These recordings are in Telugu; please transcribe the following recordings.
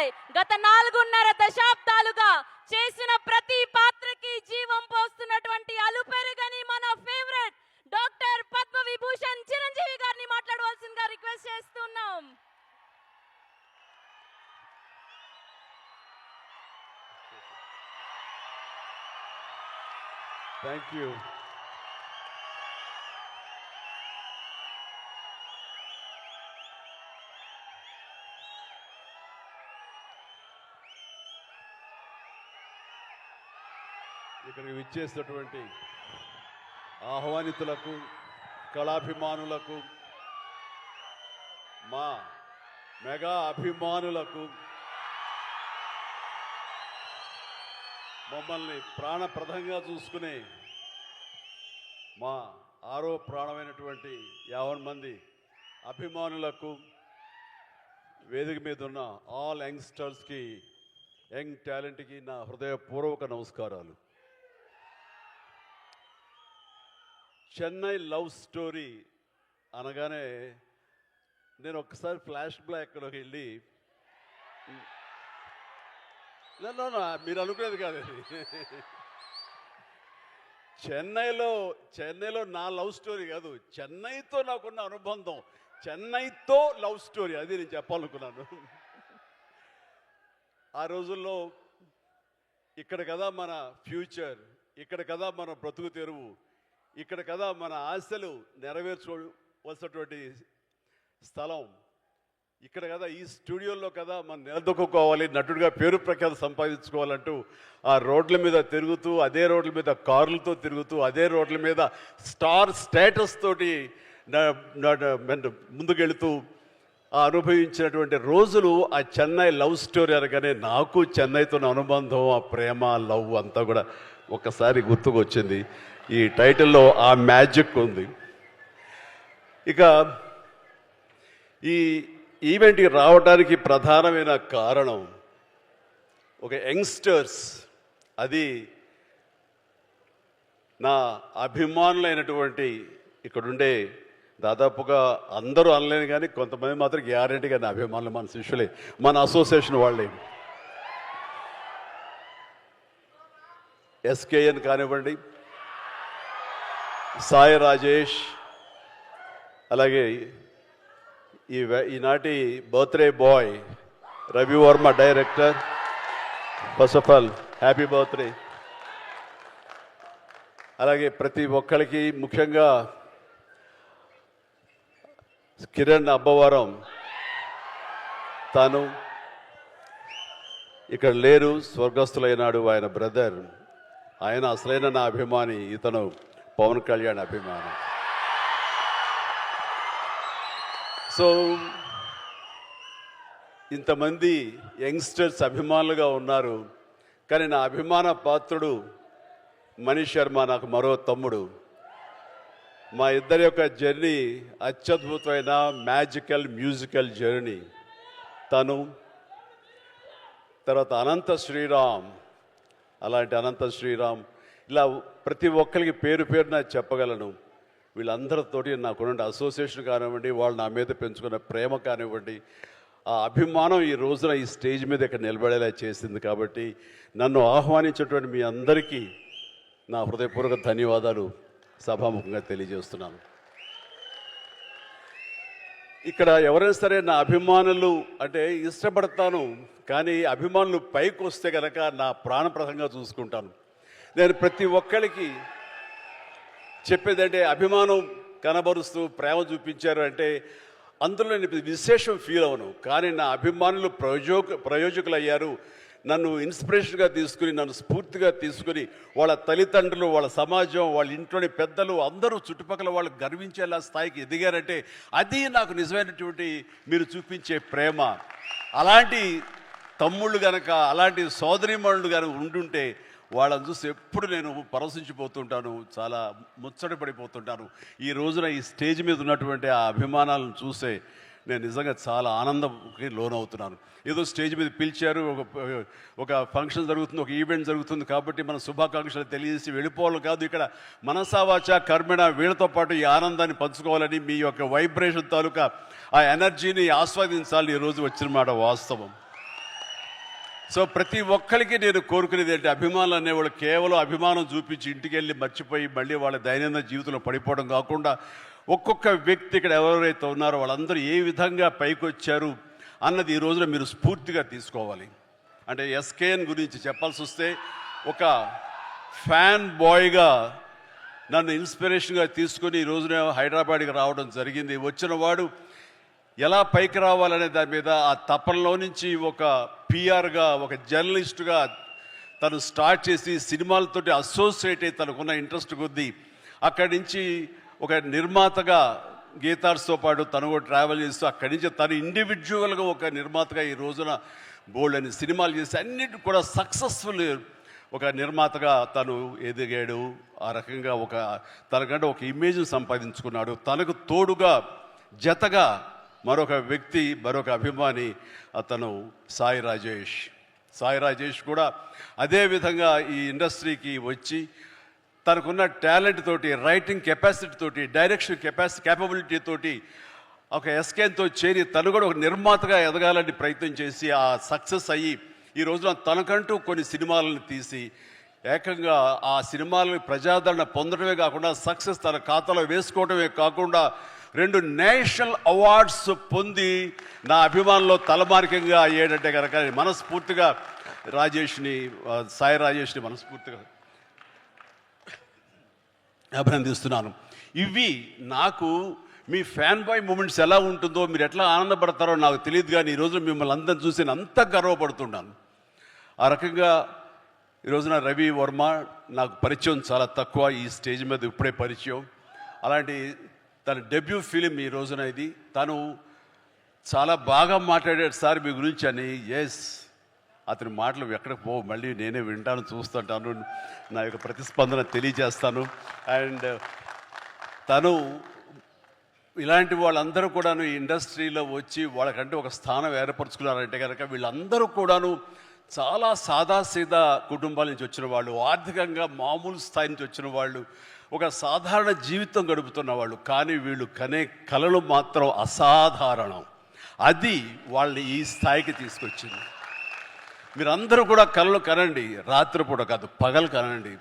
బాయ్ గత 4.5 దశాబ్దాలుగా చేసిన ప్రతి పాత్రకి జీవం పోస్తున్నటువంటి అలుపెరుగని మన ఫేవరెట్ డాక్టర్ పద్మ విభూషణ్ చిరంజీవి గారిని మాట్లాడవలసిందిగా రిక్వెస్ట్ చేస్తున్నాం. Thank you. ఇక్కడికి విచ్చేసినటువంటి ఆహ్వానితులకు, కళాభిమానులకు, మా మెగా అభిమానులకు, మమ్మల్ని ప్రాణప్రదంగా చూసుకునే మా ఆరో ప్రాణమైనటువంటి 50 మంది అభిమానులకు, వేదిక మీద ఉన్న ఆల్ యంగ్స్టర్స్కి, యంగ్ టాలెంట్కి నా హృదయపూర్వక నమస్కారాలు. చెన్నై లవ్ స్టోరీ అనగానే నేను ఒక్కసారి ఫ్లాష్ బ్యాక్లోకి వెళ్ళి, మీరు అనుకునేది కాదండి, చెన్నైలో నా లవ్ స్టోరీ కాదు, చెన్నైతో నాకున్న అనుబంధం, చెన్నైతో లవ్ స్టోరీ, అది నేను చెప్పాలనుకున్నాను. ఆ రోజుల్లో ఇక్కడ కదా మన ఫ్యూచర్, ఇక్కడ కదా మన బ్రతుకు తెరువు, ఇక్కడ కదా మన ఆశలు నెరవేర్చుకోవలసినటువంటి స్థలం, ఇక్కడ కదా ఈ స్టూడియోలో కదా మనం నిలదొక్కుకోవాలి, నటుడిగా పేరు ప్రఖ్యాతి సంపాదించుకోవాలంటూ ఆ రోడ్ల మీద తిరుగుతూ, అదే రోడ్ల మీద కార్లతో తిరుగుతూ, అదే రోడ్ల మీద స్టార్ స్టేటస్ తోటి ముందుకెళ్తూ అనుభవించినటువంటి రోజులు ఆ చెన్నై లవ్ స్టోరీ అనగానే నాకు చెన్నైతో అనుబంధం, ఆ ప్రేమ, లవ్ అంతా కూడా ఒక్కసారి గుర్తుకొచ్చింది. ఈ టైటిల్లో ఆ మ్యాజిక్ ఉంది. ఇక ఈ ఈవెంట్కి రావడానికి ప్రధానమైన కారణం ఒక యంగ్స్టర్స్, అది నా అభిమానులైనటువంటి ఇక్కడుండే దాదాపుగా అందరూ అనలేను కానీ కొంతమంది మాత్రం గ్యారెంటీగా నా అభిమానులు, మన శిష్యులే, మన అసోసియేషన్ వాళ్ళే. ఎస్కేఎన్ కానివ్వండి, సాయి రాజేష్, అలాగే ఈనాటి birthday boy Ravi Varma director, first of all happy birthday. అలాగే ప్రతి ఒక్కరికి, ముఖ్యంగా కిరణ్ అబ్బవరం, తాను ఇక్కడ లేరు, స్వర్గస్థులైనాడు, ఆయన బ్రదర్, ఆయన అసలైన నా అభిమాని, ఇతను పవన్ కళ్యాణ్ అభిమాని. సో ఇంతమంది యంగ్స్టర్స్ అభిమానులుగా ఉన్నారు, కానీ నా అభిమాన పాత్రుడు మనీష్ శర్మ, నాకు మరో తమ్ముడు. మా ఇద్దరి యొక్క జర్నీ అత్యద్భుతమైన మ్యాజికల్ మ్యూజికల్ జర్నీ. తను తర్వాత అనంత శ్రీరామ్, అలాంటి అనంత శ్రీరామ్, ఇలా ప్రతి ఒక్కరికి పేరు పేరున చెప్పగలను. వీళ్ళందరితోటి నాకున్న అసోసియేషన్ కానివ్వండి, వాళ్ళు నా మీద పెంచుకున్న ప్రేమ కానివ్వండి, ఆ అభిమానం ఈ రోజున ఈ స్టేజ్ మీద ఇక్కడ నిలబడేలా చేసింది. కాబట్టి నన్ను ఆహ్వానించేటువంటి మీ అందరికీ నా హృదయపూర్వక ధన్యవాదాలు సభాముఖంగా తెలియజేస్తున్నాను. ఇక్కడ ఎవరైనా సరే నా అభిమానులు అంటే ఇష్టపడతాను, కానీ అభిమానులు పైకి వస్తే కనుక నా ప్రాణప్రదంగా చూసుకుంటాను. నేను ప్రతి ఒక్కరికి చెప్పేదంటే, అభిమానం కనబరుస్తూ ప్రేమ చూపించారు అంటే అందులో నేను విశేషం ఫీల్ అవను, కానీ నా అభిమానులు ప్రయోజకులు అయ్యారు. నన్ను ఇన్స్పిరేషన్గా తీసుకుని, నన్ను స్ఫూర్తిగా తీసుకుని, వాళ్ళ తల్లిదండ్రులు, వాళ్ళ సమాజం, వాళ్ళ ఇంట్లోని పెద్దలు అందరూ చుట్టుపక్కల వాళ్ళు గర్వించేలా స్థాయికి ఎదిగారంటే అది నాకు నిజమైనటువంటి మీరు చూపించే ప్రేమ. అలాంటి తమ్ముళ్ళు కనుక, అలాంటి సోదరీమణులు కనుక ఉండుంటే వాళ్ళని చూసి ఎప్పుడు నేను పరవశించిపోతుంటాను, చాలా ముచ్చట పడిపోతుంటాను. ఈ రోజున ఈ స్టేజ్ మీద ఉన్నటువంటి ఆ అభిమానాలను చూసే నేను నిజంగా చాలా ఆనందంకి లోనవుతున్నాను. ఏదో స్టేజ్ మీద పిలిచారు, ఒక ఫంక్షన్ జరుగుతుంది, ఒక ఈవెంట్ జరుగుతుంది కాబట్టి మన శుభాకాంక్షలు తెలియజేసి వెళ్ళిపోవాలి కాదు. ఇక్కడ మనసావాచ కర్మణ వీళ్ళతో పాటు ఈ ఆనందాన్ని పంచుకోవాలని, మీ యొక్క వైబ్రేషన్ తాలూకా ఆ ఎనర్జీని ఆస్వాదించాలని ఈరోజు వచ్చిన మాట వాస్తవం. సో ప్రతి ఒక్కరికి నేను కోరుకునేది ఏంటి, అభిమానులు అనేవాళ్ళు కేవలం అభిమానం చూపించి ఇంటికి వెళ్ళి మర్చిపోయి మళ్ళీ వాళ్ళ దైనందిన జీవితంలో పడిపోవడం కాకుండా ఒక్కొక్క వ్యక్తి ఇక్కడ ఎవరైతే ఉన్నారో వాళ్ళందరూ ఏ విధంగా పైకి వచ్చారు అన్నది ఈ రోజున మీరు స్ఫూర్తిగా తీసుకోవాలి. అంటే ఎస్కేఎన్ గురించి చెప్పాల్సి వస్తే ఒక ఫ్యాన్ బాయ్గా నన్ను ఇన్స్పిరేషన్గా తీసుకొని ఈ రోజున హైదరాబాద్కి రావడం జరిగింది. వచ్చిన వాడు ఎలా పైకి రావాలనే దాని మీద ఆ తపనలో నుంచి ఒక పిఆర్గా ఒక జర్నలిస్టుగా తను స్టార్ట్ చేసి సినిమాలతోటి అసోసియేట్ అయ్యి తనకున్న ఇంట్రెస్ట్ కొద్దీ అక్కడి నుంచి ఒక నిర్మాతగా గీతార్స్తో పాటు తను కూడా ట్రావెల్ చేస్తూ అక్కడి నుంచి తను ఇండివిజువల్గా ఒక నిర్మాతగా ఈ రోజున బోల్డ్ అని సినిమాలు చేసి అన్నిటి కూడా సక్సెస్ఫుల్ ఒక నిర్మాతగా తను ఎదిగాడు. ఆ రకంగా తనకంటే ఒక ఇమేజ్ని సంపాదించుకున్నాడు. తనకు తోడుగా జతగా మరొక వ్యక్తి, మరొక అభిమాని అతను సాయి రాజేష్ కూడా అదే విధంగా ఈ ఇండస్ట్రీకి వచ్చి తనకున్న టాలెంట్ తోటి, రైటింగ్ కెపాసిటీ తోటి, డైరెక్షన్ క్యాపబిలిటీ తోటి ఒక ఎస్కేన్తో చేరి తను కూడా ఒక నిర్మాతగా ఎదగాలని ప్రయత్నం చేసి ఆ సక్సెస్ అయ్యి ఈ రోజున తనకంటూ కొన్ని సినిమాలను తీసి ఏకంగా ఆ సినిమాలను ప్రజాదరణ పొందడమే కాకుండా సక్సెస్ తన ఖాతాలో వేసుకోవడమే కాకుండా 2 నేషనల్ అవార్డ్స్ పొంది నా అభిమానంలో తలమార్కంగా అయ్యాడంటే కనుక మనస్ఫూర్తిగా సాయి రాజేష్ని మనస్ఫూర్తిగా అభినందిస్తున్నాను. ఇవి నాకు మీ ఫ్యాన్ బాయ్ మూమెంట్స్ ఎలా ఉంటుందో, మీరు ఎట్లా ఆనందపడతారో నాకు తెలియదు, కానీ ఈరోజు మిమ్మల్ని అందరిని చూసి నేను అంత గర్వపడుతున్నాను. ఆ రకంగా ఈరోజున రవి వర్మ నాకు పరిచయం చాలా తక్కువ, ఈ స్టేజ్ మీద ఇప్పుడే పరిచయం. అలాంటి తన డెబ్యూ ఫిలిం ఈ రోజున ఇది. తను చాలా బాగా మాట్లాడాడు సార్ మీ గురించి అని. అతని మాటలు ఎక్కడికి పోవు, మళ్ళీ నేనే వింటాను, చూస్తుంటాను, నా యొక్క ప్రతిస్పందన తెలియజేస్తాను. అండ్ తను ఇలాంటి వాళ్ళందరూ కూడాను ఈ ఇండస్ట్రీలో వచ్చి వాళ్ళకంటే ఒక స్థానం ఏర్పరచుకున్నారంటే కనుక వీళ్ళందరూ కూడాను చాలా సాదాసీదా కుటుంబాల నుంచి వచ్చిన వాళ్ళు, ఆర్థికంగా మామూలు స్థాయి నుంచి వచ్చిన వాళ్ళు, ఒక సాధారణ జీవితం గడుపుతున్న వాళ్ళు. కానీ వీళ్ళు కనే కలలు మాత్రం అసాధారణం. అది వాళ్ళని ఈ స్థాయికి తీసుకొచ్చింది. మీరందరూ కూడా కలలు కనండి, రాత్రిపూట కాదు, పగలు కనండి,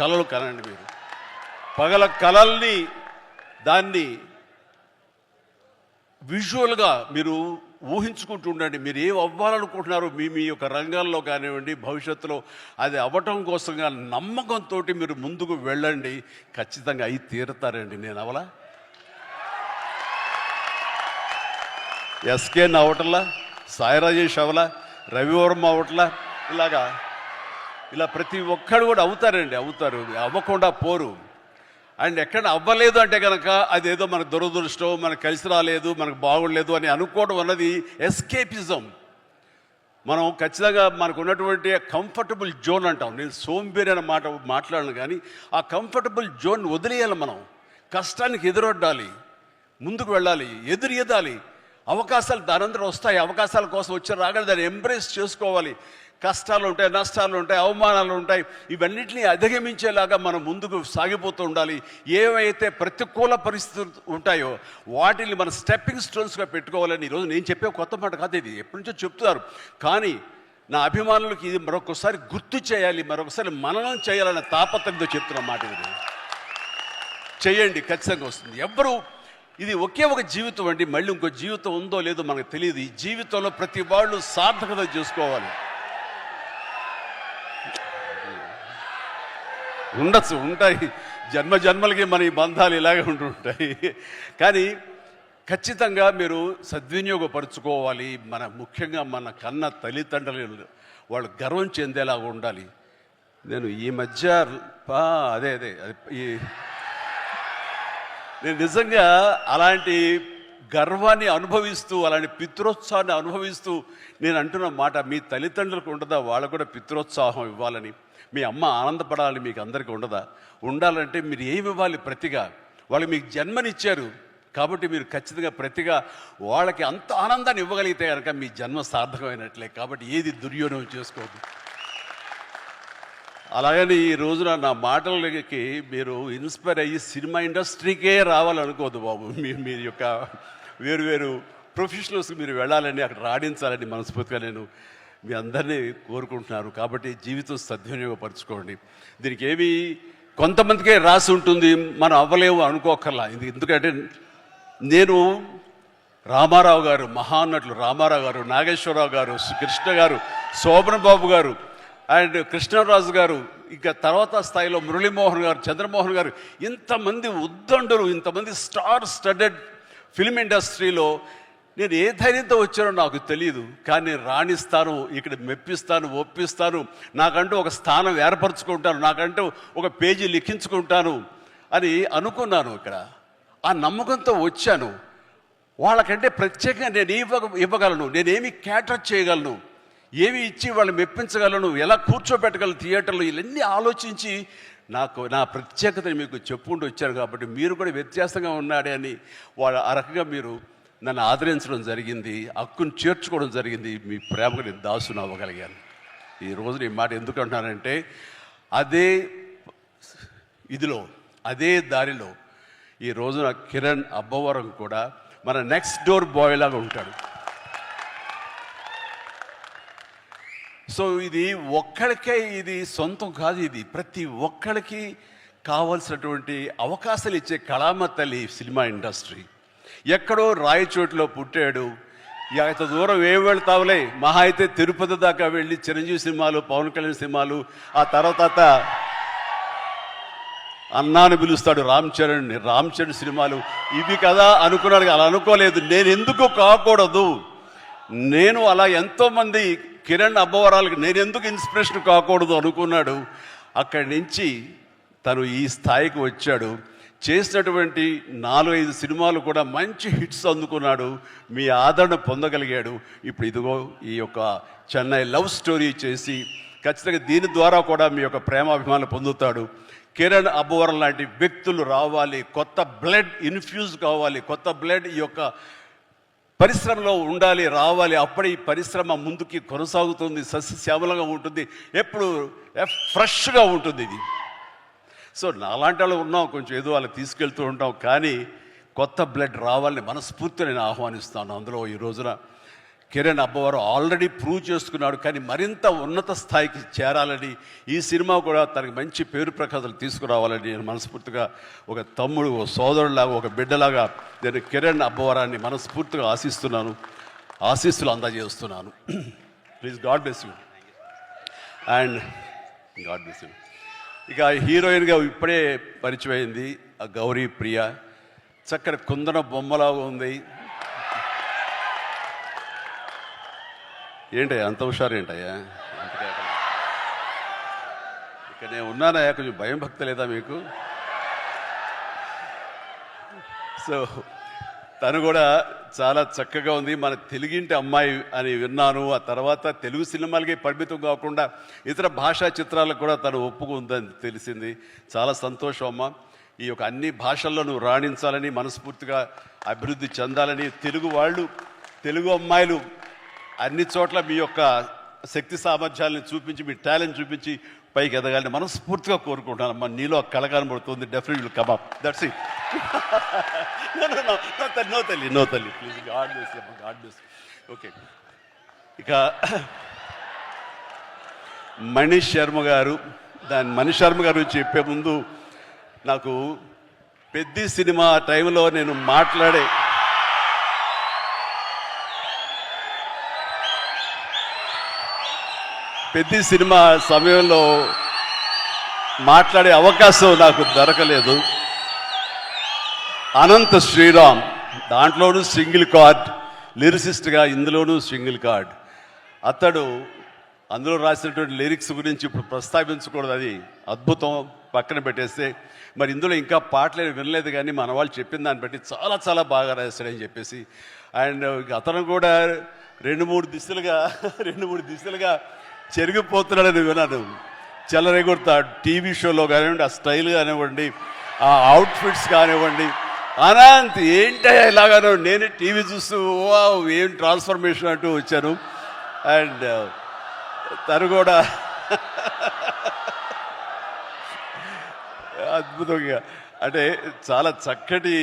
కలలు కనండి. మీరు పగల కలల్ని దాన్ని విజువల్గా మీరు ఊహించుకుంటూ ఉండండి. మీరు ఏం అవ్వాలనుకుంటున్నారో మీ యొక్క రంగాల్లో కానివ్వండి, భవిష్యత్తులో అది అవ్వటం కోసంగా నమ్మకంతో మీరు ముందుకు వెళ్ళండి. ఖచ్చితంగా అయి తీరుతారండి. నేను అవలా ఎస్కేన్ అవటంలా, సాయి రాజేష్ అవలా, రవివర్మ అవట్లా, ఇలా ప్రతి ఒక్కడు కూడా అవుతారు, అవ్వకుండా పోరు. అండ్ ఎక్కడ అవ్వలేదు అంటే కనుక అదేదో మనకు దురదృష్టం, మనకు కలిసి రాలేదు, మనకు బాగుండలేదు అని అనుకోవడం అన్నది ఎస్కేపిజం. మనం ఖచ్చితంగా మనకు ఉన్నటువంటి కంఫర్టబుల్ జోన్ అంటాం. నేను సోంబేరి అనే మాట మాట్లాడను, కానీ ఆ కంఫర్టబుల్ జోన్ వదిలేయాలి. మనం కష్టానికి ఎదురొడ్డాలి, ముందుకు వెళ్ళాలి, ఎదురీదాలి. అవకాశాలు దానందరూ వస్తాయి. అవకాశాల కోసం వచ్చి రాగానే దాన్ని ఎంబ్రేస్ చేసుకోవాలి. కష్టాలు ఉంటాయి, నష్టాలు ఉంటాయి, అవమానాలు ఉంటాయి. ఇవన్నిటిని అధిగమించేలాగా మనం ముందుకు సాగిపోతూ ఉండాలి. ఏవైతే ప్రతికూల పరిస్థితులు ఉంటాయో వాటిని మన స్టెప్పింగ్ స్టోన్స్గా పెట్టుకోవాలని ఈరోజు నేను చెప్పే కొత్త మాట కాదు, ఇది ఎప్పటి నుంచో చెప్తున్నారు. కానీ నా అభిమానులకు ఇది మరొకసారి గుర్తు చేయాలి, మరొకసారి మననం చేయాలనే తాపత్రయంతో చెప్తున్న మాట. ఇది చేయండి, ఖచ్చితంగా వస్తుంది. ఇది ఒకే ఒక జీవితం అండి, మళ్ళీ ఇంకో జీవితం ఉందో లేదో మనకు తెలియదు. ఈ జీవితంలో ప్రతి వాళ్ళు సార్థకత చేసుకోవాలి. ఉంటాయి జన్మలకి మన ఈ బంధాలు ఇలాగే ఉంటుంటాయి. కానీ ఖచ్చితంగా మీరు సద్వినియోగపరుచుకోవాలి. ముఖ్యంగా మన కన్న తల్లిదండ్రులు వాళ్ళు గర్వం చెందేలాగా ఉండాలి. నేను ఈ మధ్య నేను నిజంగా అలాంటి గర్వాన్ని అనుభవిస్తూ, అలాంటి పితృోత్సాహాన్ని అనుభవిస్తూ నేను అంటున్న మాట, మీ తల్లిదండ్రులకు ఉండదా వాళ్ళకు కూడా పితృోత్సాహం ఇవ్వాలని? మీ అమ్మ ఆనందపడాలని మీకు అందరికీ ఉండదా? ఉండాలంటే మీరు ఏమి ఇవ్వాలి ప్రతిగా? వాళ్ళు మీకు జన్మనిచ్చారు కాబట్టి మీరు ఖచ్చితంగా ప్రతిగా వాళ్ళకి అంత ఆనందాన్ని ఇవ్వగలిగితే కనుక మీ జన్మ సార్థకమైనట్లే. కాబట్టి ఏది దుర్యోగం చేసుకోవద్దు. అలాగని ఈ రోజున నా మాటలకి మీరు ఇన్స్పైర్ అయ్యి సినిమా ఇండస్ట్రీకే రావాలనుకోవద్దు బాబు. మీ యొక్క వేరు ప్రొఫెషనల్స్కి మీరు వెళ్ళాలని, అక్కడ రాణించాలని మనస్ఫూర్తిగా నేను మీ అందరినీ కోరుకుంటున్నారు. కాబట్టి జీవితం సద్వినియోగపరచుకోండి. దీనికి ఏమి కొంతమందికే రాసి ఉంటుంది, మనం అవ్వలేము అనుకోకర్లా. ఎందుకంటే నేను రామారావు గారు, మహానటులు రామారావు గారు, నాగేశ్వరరావు గారు, కృష్ణ గారు, శోభన్ బాబు గారు అండ్ కృష్ణరాజు గారు, ఇంకా తర్వాత స్థాయిలో మురళీమోహన్ గారు, చంద్రమోహన్ గారు, ఇంతమంది ఉద్దండులు, ఇంతమంది స్టార్ స్టడెడ్ ఫిల్మ్ ఇండస్ట్రీలో నేను ఏ ధైర్యంతో వచ్చానో నాకు తెలియదు. కానీ నేను రాణిస్తాను, ఇక్కడ మెప్పిస్తాను, ఒప్పిస్తాను, నాకంటూ ఒక స్థానం ఏర్పరచుకుంటాను, నాకంటూ ఒక పేజీ లిఖించుకుంటాను అని అనుకున్నాను. ఇక్కడ ఆ నమ్మకంతో వచ్చాను. వాళ్ళకంటే ప్రత్యేకంగా నేను ఇవ్వగలను, నేనేమి క్యాటర్ చేయగలను, ఏమి ఇచ్చి వాళ్ళని మెప్పించగలను, ఎలా కూర్చోబెట్టగలను థియేటర్లో, ఇవన్నీ ఆలోచించి నా ప్రత్యేకతని మీకు చెప్పుకుంటూ వచ్చారు. కాబట్టి మీరు కూడా వ్యత్యాసంగా ఉన్నాడే అని వాళ్ళ ఆ రకంగా మీరు నన్ను ఆదరించడం జరిగింది, హక్కును చేర్చుకోవడం జరిగింది. మీ ప్రేమకు నేను దాసును అవ్వగలిగాను. ఈరోజు ఈ మాట ఎందుకు అంటున్నానంటే అదే ఇదిలో, అదే దారిలో ఈ రోజున కిరణ్ అబ్బవరం కూడా మన నెక్స్ట్ డోర్ బాయ్ లాగా ఉంటాడు. సో ఇది ఒక్కడికే ఇది సొంతం కాదు, ఇది ప్రతి ఒక్కడికి కావాల్సినటువంటి అవకాశాలు ఇచ్చే కళామ తల్లి సినిమా ఇండస్ట్రీ. ఎక్కడో రాయచోటిలో పుట్టాడు, ఇంత దూరం ఏం వెళ్తావులే, మహా అయితే తిరుపతి దాకా వెళ్ళి చిరంజీవి సినిమాలు, పవన్ కళ్యాణ్ సినిమాలు, ఆ తర్వాత అన్నాను పిలుస్తాడు రామ్ చరణ్ సినిమాలు, ఇవి కదా అనుకున్నాడు. అలా అనుకోలేదు. నేను ఎందుకు కాకూడదు, నేను అలా ఎంతోమంది కిరణ్ అబ్బవరాలకు నేను ఎందుకు ఇన్స్పిరేషన్ కాకూడదు అనుకున్నాడు. అక్కడి నుంచి తను ఈ స్థాయికి వచ్చాడు. చేసినటువంటి 4-5 సినిమాలు కూడా మంచి హిట్స్ అందుకున్నాడు, మీ ఆదరణ పొందగలిగాడు. ఇప్పుడు ఇదిగో ఈ యొక్క చెన్నై లవ్ స్టోరీ చేసి ఖచ్చితంగా దీని ద్వారా కూడా మీ యొక్క ప్రేమాభిమానాలు పొందుతాడు. కిరణ్ అబ్బవరం లాంటి వ్యక్తులు రావాలి, కొత్త బ్లడ్ ఇన్ఫ్యూజ్ కావాలి, కొత్త బ్లడ్ ఈ యొక్క పరిశ్రమలో ఉండాలి, రావాలి. అప్పుడే ఈ పరిశ్రమ ముందుకి కొనసాగుతుంది, సస్యశ్యామలంగా ఉంటుంది, ఎప్పుడు ఫ్రెష్గా ఉంటుంది ఇది. సో నాలాంటి వాళ్ళు ఉన్నాం, కొంచెం ఏదో వాళ్ళకి తీసుకెళ్తూ ఉంటాం, కానీ కొత్త బ్లడ్ రావాలని మనస్ఫూర్తిగా నేను ఆహ్వానిస్తాను. అందులో ఈ రోజున కిరణ్ అబ్బవరం ఆల్రెడీ ప్రూవ్ చేసుకున్నాడు, కానీ మరింత ఉన్నత స్థాయికి చేరాలని, ఈ సినిమా కూడా తనకి మంచి పేరు ప్రఖ్యాతలు తీసుకురావాలని నేను మనస్ఫూర్తిగా ఒక తమ్ముడు, ఒక సోదరులాగా, ఒక బిడ్డలాగా నేను కిరణ్ అబ్బవరాన్ని మనస్ఫూర్తిగా ఆశిస్తున్నాను, ఆశీస్సులు అందజేస్తున్నాను. Please, God bless you and God bless you. ఇక హీరోయిన్గా ఇప్పుడే పరిచయం అయింది ఆ గౌరీ ప్రియ, చక్కని కుందన బొమ్మలాగా ఉంది. ఏంటయ్యా అంత హుషారు, ఏంటయ్యా ఇక నేను ఉన్నానయ్యా, కొంచెం భయం భక్తి లేదా మీకు? సో తను కూడా చాలా చక్కగా ఉంది. మన తెలుగింటి అమ్మాయి అని విన్నాను. ఆ తర్వాత తెలుగు సినిమాలకి పరిమితం కాకుండా ఇతర భాషా చిత్రాలకు కూడా తను ఒప్పుకుందని తెలిసింది. చాలా సంతోషం అమ్మ. ఈ యొక్క అన్ని భాషల్లో నువ్వు రాణించాలని, మనస్ఫూర్తిగా అభివృద్ధి చెందాలని, తెలుగు వాళ్ళు, తెలుగు అమ్మాయిలు అన్ని చోట్ల మీ యొక్క శక్తి సామర్థ్యాలను చూపించి, మీ టాలెంట్ చూపించి పైకి ఎదగాలని మనస్ఫూర్తిగా కోరుకుంటాను అమ్మా. నీలో కళ కనబడుతుంది, definitely will come up. That's it. No తల్లి ప్లీజ్, గాడ్ బ్లెస్ యూ అమ్మా, గాడ్ బ్లెస్. ఓకే, ఇక మనీష్ శర్మ గారు చెప్పే ముందు నాకు పెద్ద సినిమా టైంలో నేను మాట్లాడే పెద్ద సినిమా సమయంలో మాట్లాడే అవకాశం నాకు దొరకలేదు. అనంత శ్రీరామ్ దాంట్లోనూ సింగిల్ కార్డ్ లిరిసిస్ట్గా, ఇందులోనూ సింగిల్ కార్డ్. అతడు అందులో రాసినటువంటి లిరిక్స్ గురించి ఇప్పుడు ప్రస్తావించకూడదు, అది అద్భుతం, పక్కన పెట్టేస్తే. మరి ఇందులో ఇంకా పాటలు వినలేదు, కానీ మన వాళ్ళు చెప్పిన దాన్ని బట్టి చాలా చాలా బాగా రాశాడని చెప్పేసి. అండ్ అతను కూడా రెండు మూడు దిశలుగా చెరిగిపోతున్నాడని విన్నాను. చెలరేగొడతాడు టీవీ షోలో కానివ్వండి, ఆ స్టైల్ కానివ్వండి, ఆ అవుట్ఫిట్స్ కానివ్వండి. అనంత్ ఏంటయ్యా ఇలాగానో, నేనే టీవీ చూస్తూ ఏం ట్రాన్స్ఫర్మేషన్ అంటూ వచ్చాను. అండ్ తను కూడా అద్భుతంగా, అంటే చాలా చక్కటి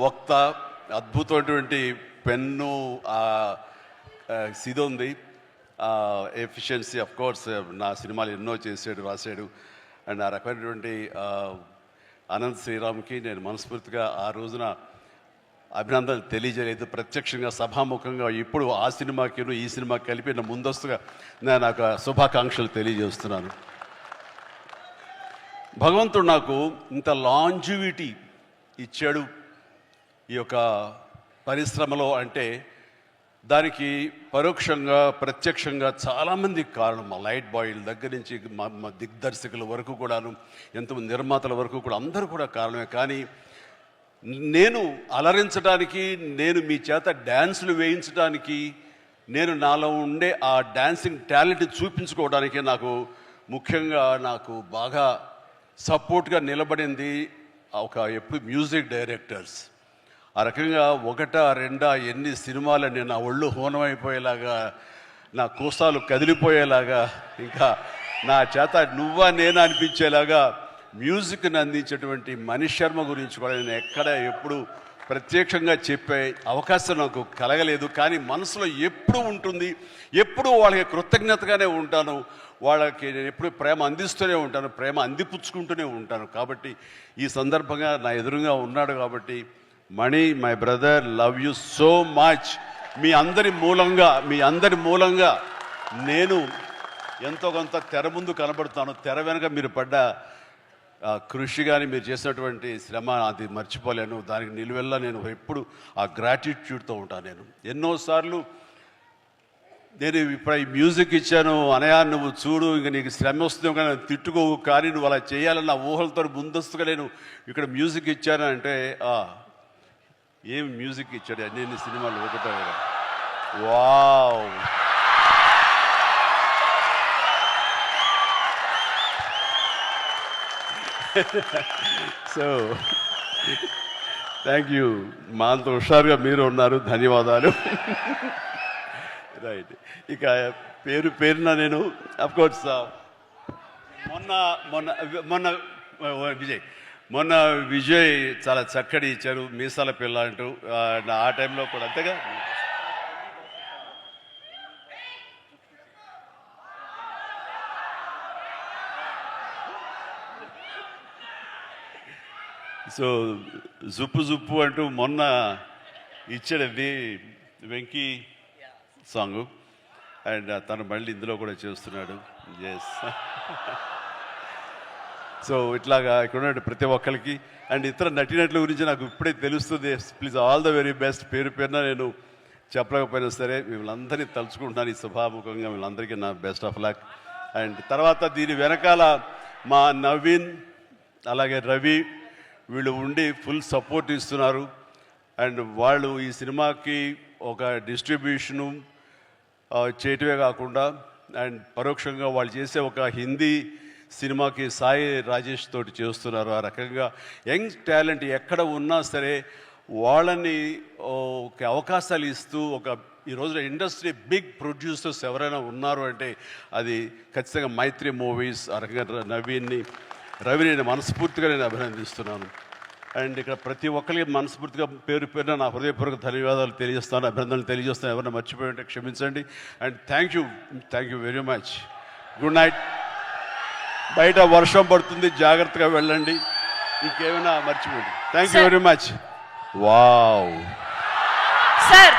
వక్త, అద్భుతమైనటువంటి పెన్ను ఇది ఉంది. ఎఫిషియన్సీ ఆఫ్ కోర్స్ నా సినిమాలు ఎన్నో చేసాడు, రాశాడు. అండ్ ఆ రకమైనటువంటి అనంత్ శ్రీరామ్కి నేను మనస్ఫూర్తిగా ఆ రోజున అభినందనలు తెలియజేయలేదు. ప్రత్యక్షంగా సభాముఖంగా ఇప్పుడు ఆ సినిమాకి ఈ సినిమాకి కలిపి నా ముందస్తుగా నేను నాకు శుభాకాంక్షలు తెలియజేస్తున్నాను. భగవంతుడు నాకు ఇంత లాంజివిటీ ఇచ్చాడు ఈ యొక్క పరిశ్రమలో అంటే దానికి పరోక్షంగా ప్రత్యక్షంగా చాలామంది కారణం. మా లైట్ బాయ్ల దగ్గర నుంచి మా దిగ్దర్శకుల వరకు కూడాను, ఎంతమంది నిర్మాతల వరకు కూడా అందరూ కూడా కారణమే. కానీ నేను అలరించడానికి, నేను మీ చేత డ్యాన్సులు వేయించడానికి, నేను నాలో ఉండే ఆ డాన్సింగ్ టాలెంట్ చూపించుకోవడానికి నాకు ముఖ్యంగా నాకు బాగా సపోర్ట్గా నిలబడింది ఎప్పుడు మ్యూజిక్ డైరెక్టర్స్. ఆ రకంగా ఒకటా రెండా ఎన్ని సినిమాలని నా ఒళ్ళు హోనమైపోయేలాగా, నా కోసాలు కదిలిపోయేలాగా, ఇంకా నా చేత నువ్వా నేనా అనిపించేలాగా మ్యూజిక్ని అందించేటువంటి మనీష్ శర్మ గురించి కూడా నేను ఎక్కడ ఎప్పుడు ప్రత్యక్షంగా చెప్పే అవకాశం నాకు కలగలేదు. కానీ మనసులో ఎప్పుడు ఉంటుంది, ఎప్పుడు వాళ్ళకి కృతజ్ఞతగానే ఉంటాను. వాళ్ళకి నేను ఎప్పుడు ప్రేమ అందిస్తూనే ఉంటాను, ప్రేమ అందిపుచ్చుకుంటూనే ఉంటాను. కాబట్టి ఈ సందర్భంగా నా ఎదురుగా ఉన్నాడు కాబట్టి Mani, my brother, love you so much. మీ అందరి మూలంగా నేను ఎంతో కొంత తెర ముందు కనబడుతాను. తెర వెనక మీరు పడ్డ కృషి కానీ మీరు చేసినటువంటి శ్రమ అది మర్చిపోలేను. దానికి నిలువెల్లా నేను ఎప్పుడు ఆ గ్రాటిట్యూడ్తో ఉంటాను. నేను ఎన్నోసార్లు నేను ఇప్పుడు ఈ మ్యూజిక్ ఇచ్చాను, అనయా నువ్వు చూడు ఇంక నీకు శ్రమ వస్తుందో కానీ తిట్టుకోవు, కానీ నువ్వు అలా చేయాలన్న ఊహలతో ముందస్తుగా నేను ఇక్కడ మ్యూజిక్ ఇచ్చాను అంటే ఏం మ్యూజిక్ ఇచ్చాడు అన్ని సినిమాలు ఒకటో. Wow, so thank you. మా అంత హుషారుగా మీరు ఉన్నారు, ధన్యవాదాలు. రైట్, ఇక పేరున నేను అఫ్కోర్స్ మొన్న విజయ్ చాలా చక్కటి ఇచ్చారు, మీసాల పిల్ల అంటూ. ఆ టైంలో కూడా అంతేగా. సో జుప్పు అంటూ మొన్న ఇచ్చాడండి వెంకీ సాంగ్. అండ్ తను మళ్ళీ ఇందులో కూడా చేస్తున్నాడు. ఎస్. సో ఇట్లాగా ఇక్కడ ఉన్న ప్రతి ఒక్కరికి అండ్ ఇతర నటినట్ల గురించి నాకు ఇప్పుడే తెలుస్తుంది. Please all the very best. పేరున నేను చెప్పలేకపోయినా సరే వీళ్ళందరినీ తలుచుకుంటున్నాను ఈ సభాముఖంగా. వీళ్ళందరికీ నా బెస్ట్ ఆఫ్ లక్. అండ్ తర్వాత దీని వెనకాల మా నవీన్ అలాగే రవి వీళ్ళు ఉండి ఫుల్ సపోర్ట్ ఇస్తున్నారు. అండ్ వాళ్ళు ఈ సినిమాకి ఒక డిస్ట్రిబ్యూషను చేయటమే కాకుండా అండ్ పరోక్షంగా వాళ్ళు చేసే ఒక హిందీ సినిమాకి సాయి రాజేష్ తోటి చేస్తున్నారు. ఆ రకంగా యంగ్ టాలెంట్ ఎక్కడ ఉన్నా సరే వాళ్ళని ఒక అవకాశాలు ఇస్తూ ఈ రోజున ఇండస్ట్రీ బిగ్ ప్రొడ్యూసర్స్ ఎవరైనా ఉన్నారు అంటే అది ఖచ్చితంగా మైత్రి మూవీస్. ఆ రకంగా రవిని మనస్ఫూర్తిగా నేను అభినందిస్తున్నాను. అండ్ ఇక్కడ ప్రతి ఒక్కరికి మనస్ఫూర్తిగా పేరున నా హృదయపూర్వక ధన్యవాదాలు తెలియజేస్తాను, అభినందనలు తెలియజేస్తాను. ఎవరైనా మర్చిపోయి ఉంటే క్షమించండి. And thank you very much. Good night. బయట వర్షం పడుతుంది, జాగ్రత్తగా వెళ్ళండి. ఇంకేమైనా మర్చిపోండి. Thank you very much. Wow sir.